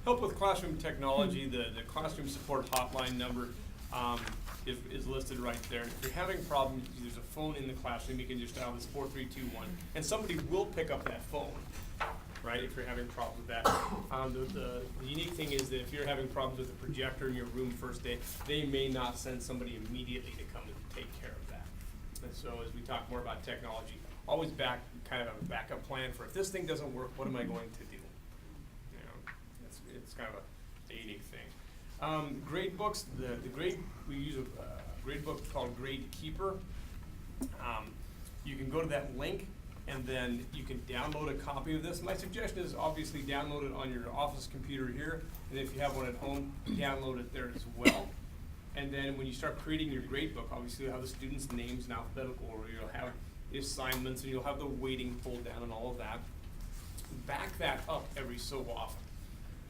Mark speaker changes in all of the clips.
Speaker 1: help with classroom technology, the classroom support hotline number is listed right there. If you're having problems, there's a phone in the classroom, you can just dial this 4321, and somebody will pick up that phone, right, if you're having problems with that. The unique thing is that if you're having problems with the projector in your room first day, they may not send somebody immediately to come and take care of that. And so as we talk more about technology, always kind of a backup plan for if this thing doesn't work, what am I going to do? You know, it's kind of a unique thing. Grade books, we use a grade book called Grade Keeper. You can go to that link and then you can download a copy of this. My suggestion is obviously download it on your office computer here, and if you have one at home, download it there as well. And then when you start creating your grade book, obviously you'll have the students' names in alphabetical order, you'll have the assignments, and you'll have the weighting pulled down and all of that. Back that up every so often,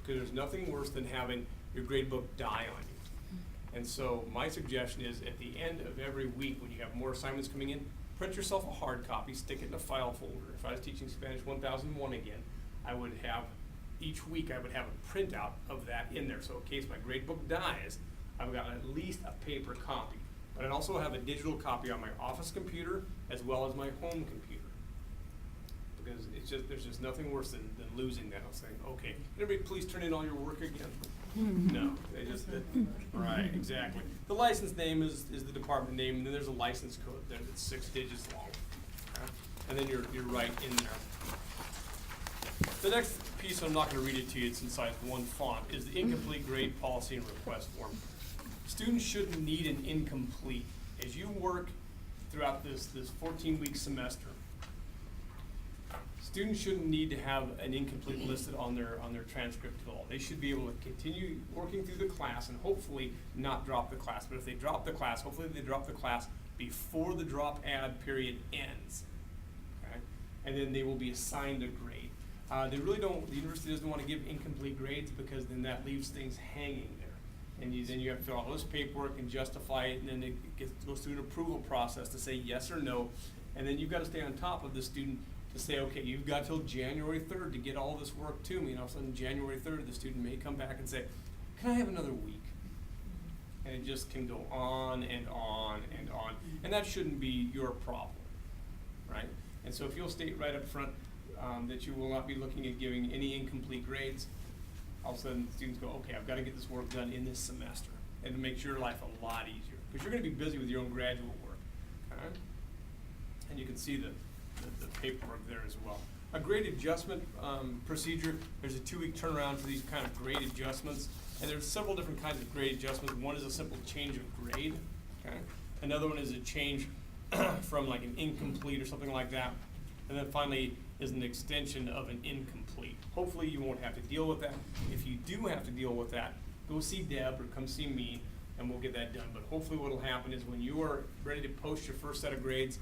Speaker 1: because there's nothing worse than having your grade book die on you. And so my suggestion is at the end of every week when you have more assignments coming in, print yourself a hard copy, stick it in a file folder. If I was teaching Spanish 1001 again, I would have, each week I would have a printout of that in there. So in case my grade book dies, I've got at least a paper copy. But I also have a digital copy on my office computer as well as my home computer. Because there's just nothing worse than losing that. I'm saying, okay, everybody please turn in all your work again. No, right, exactly. The license name is the department name, and then there's a license code there that's 6 digits long. Okay? And then you're right in there. The next piece, I'm not going to read it to you, it's in size 1 font, is the incomplete grade policy and request form. Students shouldn't need an incomplete. As you work throughout this 14-week semester, students shouldn't need to have an incomplete listed on their transcript at all. They should be able to continue working through the class and hopefully not drop the class. But if they drop the class, hopefully they drop the class before the drop add period ends. Okay? And then they will be assigned a grade. The university doesn't want to give incomplete grades because then that leaves things hanging there. And then you have to fill out all this paperwork and justify it, and then it goes through an approval process to say yes or no. And then you've got to stay on top of the student to say, okay, you've got till January 3rd to get all this work to me. And all of a sudden, January 3rd, the student may come back and say, can I have another week? And it just can go on and on and on. And that shouldn't be your problem, right? And so if you'll state right up front that you will not be looking at giving any incomplete grades, all of a sudden students go, okay, I've got to get this work done in this semester. And it makes your life a lot easier. Because you're going to be busy with your own graduate work. Okay? And you can see the paperwork there as well. A grade adjustment procedure, there's a 2-week turnaround for these kind of grade adjustments. And there's several different kinds of grade adjustments. One is a simple change of grade. Okay? Another one is a change from like an incomplete or something like that. And then finally is an extension of an incomplete. Hopefully you won't have to deal with that. If you do have to deal with that, go see Deb or come see me and we'll get that done. But hopefully what will happen is when you are ready to post your first set of grades,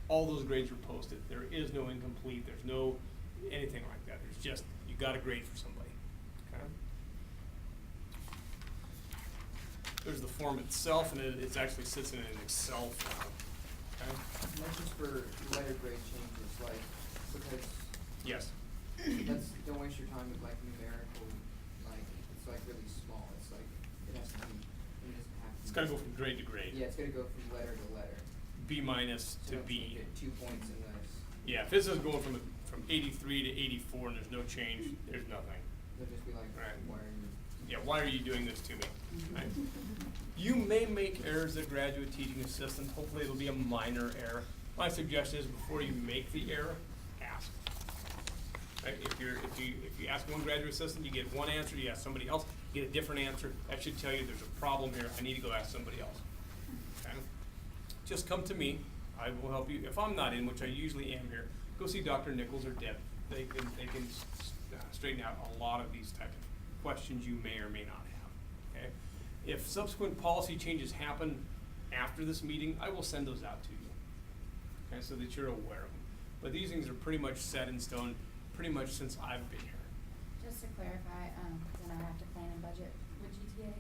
Speaker 1: all those grades are posted. There is no incomplete. There's no anything like that. There's just, you got a grade for somebody. Okay? There's the form itself, and it actually sits in an Excel file. Okay?
Speaker 2: And that's just for letter grade changes, like, because
Speaker 1: Yes.
Speaker 2: don't waste your time with like numerical, like, it's like really small. It's like, it has to be, it doesn't have to
Speaker 1: It's got to go from grade to grade.
Speaker 2: Yeah, it's got to go from letter to letter.
Speaker 1: B minus to
Speaker 2: So
Speaker 1: B.
Speaker 2: you get 2 points in this.
Speaker 1: Yeah, if this is going from 83 to 84 and there's no change, there's nothing.
Speaker 2: They'll just be like,
Speaker 1: Right.
Speaker 2: why are you?
Speaker 1: Yeah, why are you doing this to me? Right? You may make errors as a graduate teaching assistant. Hopefully it'll be a minor error. My suggestion is before you make the error, ask. Right? If you ask one graduate assistant, you get one answer. You ask somebody else, you get a different answer. That should tell you there's a problem here. I need to go ask somebody else. Okay? Just come to me. I will help you. If I'm not in, which I usually am here, go see Dr. Nichols or Deb. They can straighten out a lot of these types of questions you may or may not have. Okay? If subsequent policy changes happen after this meeting, I will send those out to you. Okay, so that you're aware of them. But these things are pretty much set in stone, pretty much since I've been here.
Speaker 3: Just to clarify, then I have to plan and budget with GTA.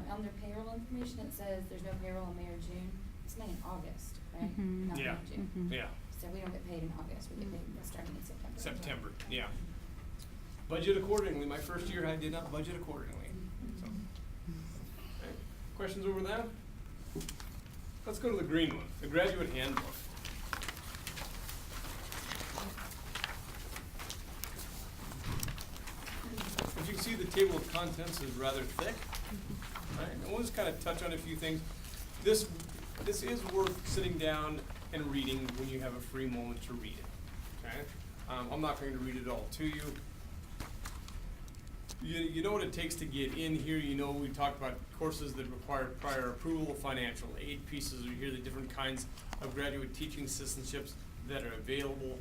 Speaker 3: On their payroll information, it says there's no payroll in May or June. It's May and August, right?
Speaker 4: Mhm.
Speaker 3: Not May
Speaker 1: Yeah.
Speaker 3: and June.
Speaker 1: Yeah.
Speaker 3: So we don't get paid in August. We get paid starting in September.
Speaker 1: September, yeah. budget accordingly. My first year I did not budget accordingly. So, okay. Questions over that? Let's go to the green one, the graduate handbook. As you can see, the table of contents is rather thick. Right? And we'll just kind of touch on a few things. This is worth sitting down and reading when you have a free moment to read it. Okay? I'm not going to read it all to you. You know what it takes to get in here. You know we talked about courses that require prior approval, financial aid pieces. You hear the different kinds of graduate teaching assistantships that are available.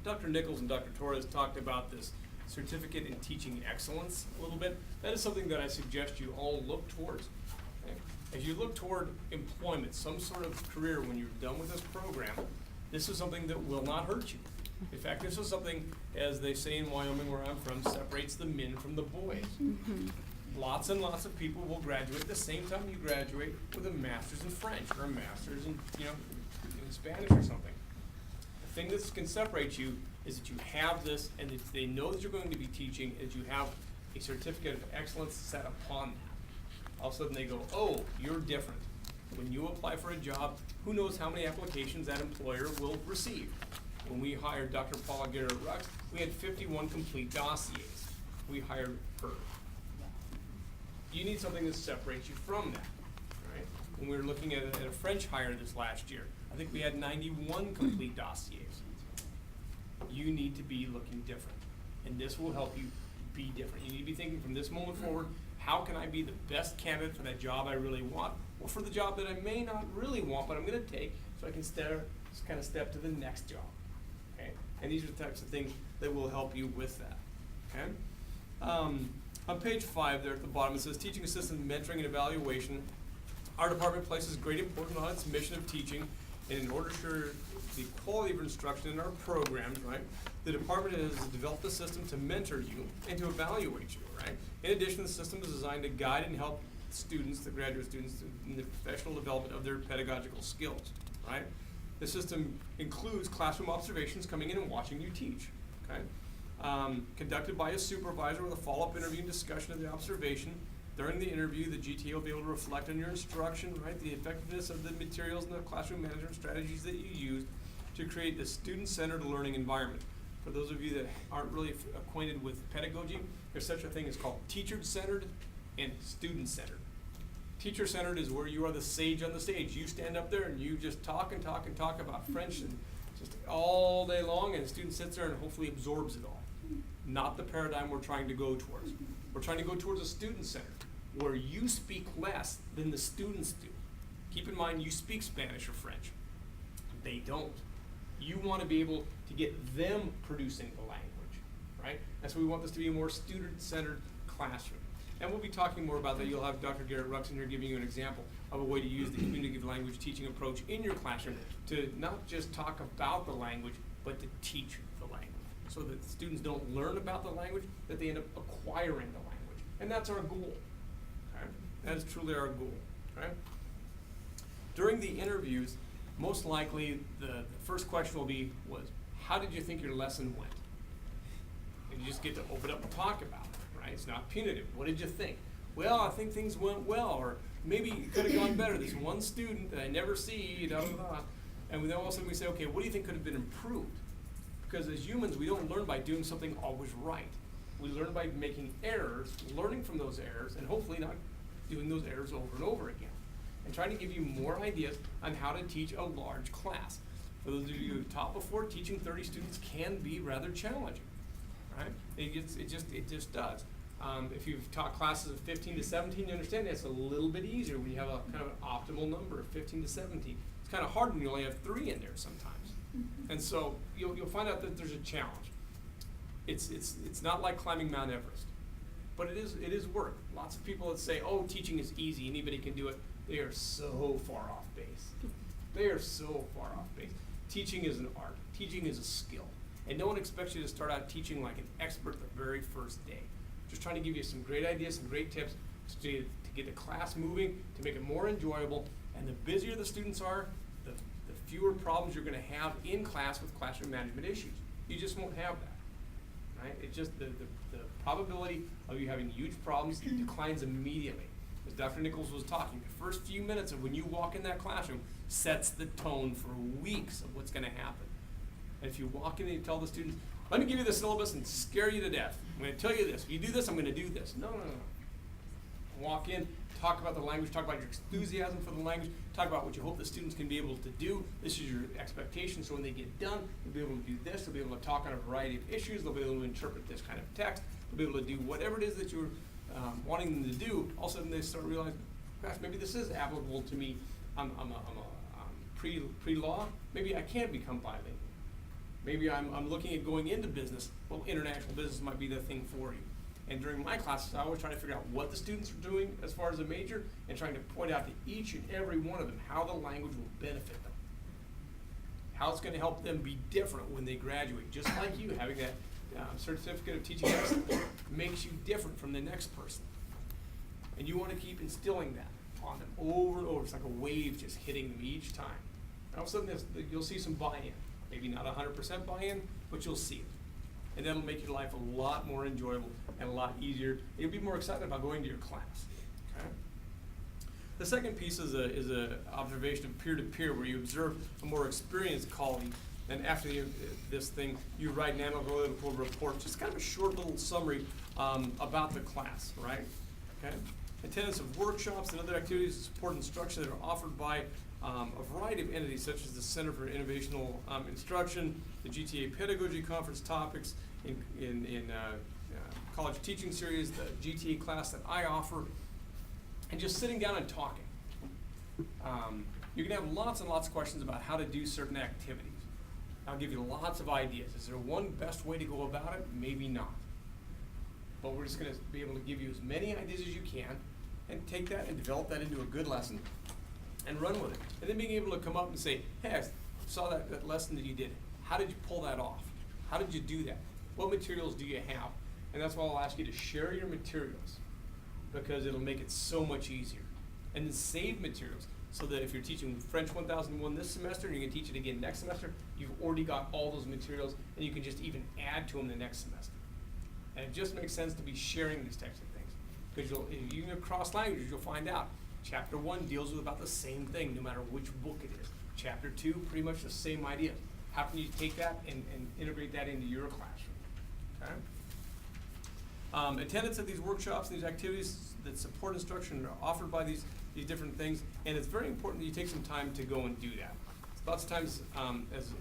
Speaker 1: Dr. Nichols and Dr. Torres talked about this certificate in teaching excellence a little bit. That is something that I suggest you all look towards. Okay? As you look toward employment, some sort of career when you're done with this program, this is something that will not hurt you. In fact, this is something, as they say in Wyoming, where I'm from, separates the men from the boys. Lots and lots of people will graduate the same time you graduate with a master's in French or a master's in, in Spanish or something. The thing that can separate you is that you have this, and that they know that you're going to be teaching, is you have a certificate of excellence set upon that. All of a sudden they go, oh, you're different. When you apply for a job, who knows how many applications that employer will receive. When we hired Dr. Paula Garrett-Rux, we had 51 complete dossiers. We hired her. You need something that separates you from that, right? When we were looking at a French hire this last year, I think we had 91 complete dossiers. You need to be looking different, and this will help you be different. You need to be thinking from this moment forward, how can I be the best candidate for that job I really want, or for the job that I may not really want, but I'm going to take, so I can kind of step to the next job. Okay? And these are the types of things that will help you with that. Okay? On page 5 there at the bottom, it says teaching assistant mentoring and evaluation. Our department places great importance on its mission of teaching, and in order to ensure the quality of instruction in our programs, right, the department has developed a system to mentor you and to evaluate you, right? In addition, the system is designed to guide and help students, the graduate students, in the professional development of their pedagogical skills, right? The system includes classroom observations, coming in and watching you teach, okay? Conducted by a supervisor with a follow-up interview and discussion of the observation. During the interview, the GTA will be able to reflect on your instruction, right, the effectiveness of the materials and the classroom management strategies that you used to create a student-centered learning environment. For those of you that aren't really acquainted with pedagogy, there's such a thing as called teacher-centered and student-centered. Teacher-centered is where you are the sage on the stage. You stand up there and you just talk and talk and talk about French and just all day long, and the student sits there and hopefully absorbs it all. Not the paradigm we're trying to go towards. We're trying to go towards a student-centered, where you speak less than the students do. Keep in mind, you speak Spanish or French. They don't. You want to be able to get them producing the language, right? That's why we want this to be a more student-centered classroom. And we'll be talking more about that. You'll have Dr. Garrett-Rux in here giving you an example of a way to use the communicative language teaching approach in your classroom to not just talk about the language, but to teach the language. So that students don't learn about the language, that they end up acquiring the language. And that's our goal. Okay? That is truly our goal. Okay? During the interviews, most likely the first question will be, how did you think your lesson went? And you just get to open up and talk about it, right? It's not punitive. What did you think? Well, I think things went well, or maybe it could have gone better. This one student that I never see, da, da, da. And then all of a sudden we say, okay, what do you think could have been improved? Because as humans, we don't learn by doing something always right. We learn by making errors, learning from those errors, and hopefully not doing those errors over and over again. And trying to give you more ideas on how to teach a large class. For those of you who've taught before, teaching 30 students can be rather challenging, right? It just does. If you've taught classes of 15 to 17, you understand that's a little bit easier when you have a kind of an optimal number of 15 to 17. It's kind of hard when you only have 3 in there sometimes. And so you'll find out that there's a challenge. It's not like climbing Mount Everest, but it is work. Lots of people that say, oh, teaching is easy, anybody can do it. They are so far off base. They are so far off base. Teaching is an art. Teaching is a skill. And no one expects you to start out teaching like an expert the very first day. Just trying to give you some great ideas, some great tips to get the class moving, to make it more enjoyable. And the busier the students are, the fewer problems you're going to have in class with classroom management issues. You just won't have that, right? It's just the probability of you having huge problems declines immediately. As Dr. Nichols was talking, the first few minutes of when you walk in that classroom sets the tone for weeks of what's going to happen. And if you walk in and you tell the students, let me give you the syllabus and scare you to death. I'm going to tell you this. If you do this, I'm going to do this. No. Walk in, talk about the language, talk about your enthusiasm for the language, talk about what you hope the students can be able to do. This is your expectation, so when they get done, they'll be able to do this, they'll be able to talk on a variety of issues, they'll be able to interpret this kind of text, they'll be able to do whatever it is that you're wanting them to do. All of a sudden they start realizing, gosh, maybe this is applicable to me. I'm pre-law, maybe I can become bilingual. Maybe I'm looking at going into business. Well, international business might be the thing for you. And during my classes, I always try to figure out what the students are doing as far as a major and trying to point out to each and every one of them how the language will benefit them. How it's going to help them be different when they graduate. Just like you, having that certificate of teaching excellence makes you different from the next person. And you want to keep instilling that on them over and over. It's like a wave just hitting them each time. And all of a sudden, you'll see some buy-in. Maybe not 100% buy-in, but you'll see it. And that'll make your life a lot more enjoyable and a lot easier. You'll be more excited about going to your class. Okay? The second piece is a observation of peer-to-peer, where you observe a more experienced colleague. And after this thing, you write an analytical report, just kind of a short little summary about the class, right? Okay? Attendance of workshops and other activities to support instruction that are offered by a variety of entities, such as the Center for Innovational Instruction, the GTA Pedagogy Conference topics, in college teaching series, the GTA class that I offer, and just sitting down and talking. You can have lots and lots of questions about how to do certain activities. I'll give you lots of ideas. Is there one best way to go about it? Maybe not. But we're just going to be able to give you as many ideas as you can and take that and develop that into a good lesson and run with it. And then being able to come up and say, hey, I saw that lesson that you did. How did you pull that off? How did you do that? What materials do you have? And that's why I'll ask you to share your materials, because it'll make it so much easier. And then save materials, so that if you're teaching French 1001 this semester and you're going to teach it again next semester, you've already got all those materials and you can just even add to them the next semester. And it just makes sense to be sharing these types of things. Because if you cross languages, you'll find out. Chapter 1 deals with about the same thing, no matter which book it is. Chapter 2, pretty much the same idea. How can you take that and integrate that into your classroom? Okay? Attendance at these workshops and these activities that support instruction are offered by these different things, and it's very important that you take some time to go and do that. Lots of times, as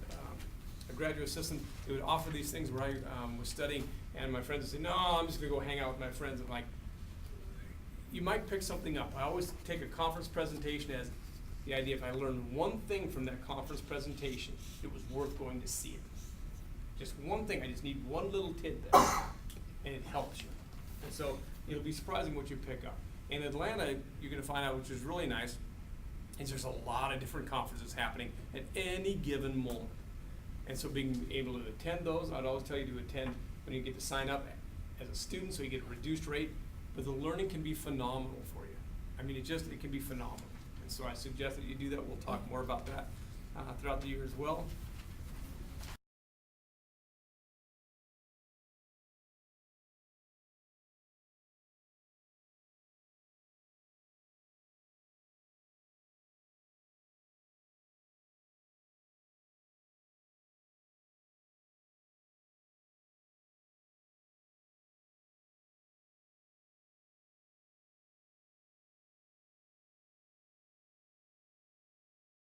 Speaker 1: a graduate assistant, they would offer these things where I was studying, and my friends would say, no, I'm just going to go hang out with my friends. I'm like, you might pick something up. I always take a conference presentation as the idea, if I learned one thing from that conference presentation, it was worth going to see it. Just one thing, I just need one little tidbit, and it helps you. And so it'll be surprising what you pick up. In Atlanta, you're going to find out, which is really nice, is there's a lot of different conferences happening at any given moment. And so being able to attend those, I'd always tell you to attend when you get to sign up as a student, so you get a reduced rate. But the learning can be phenomenal for you. I mean, it can be phenomenal. And so I suggest that you do that. We'll talk more about that throughout the year as well.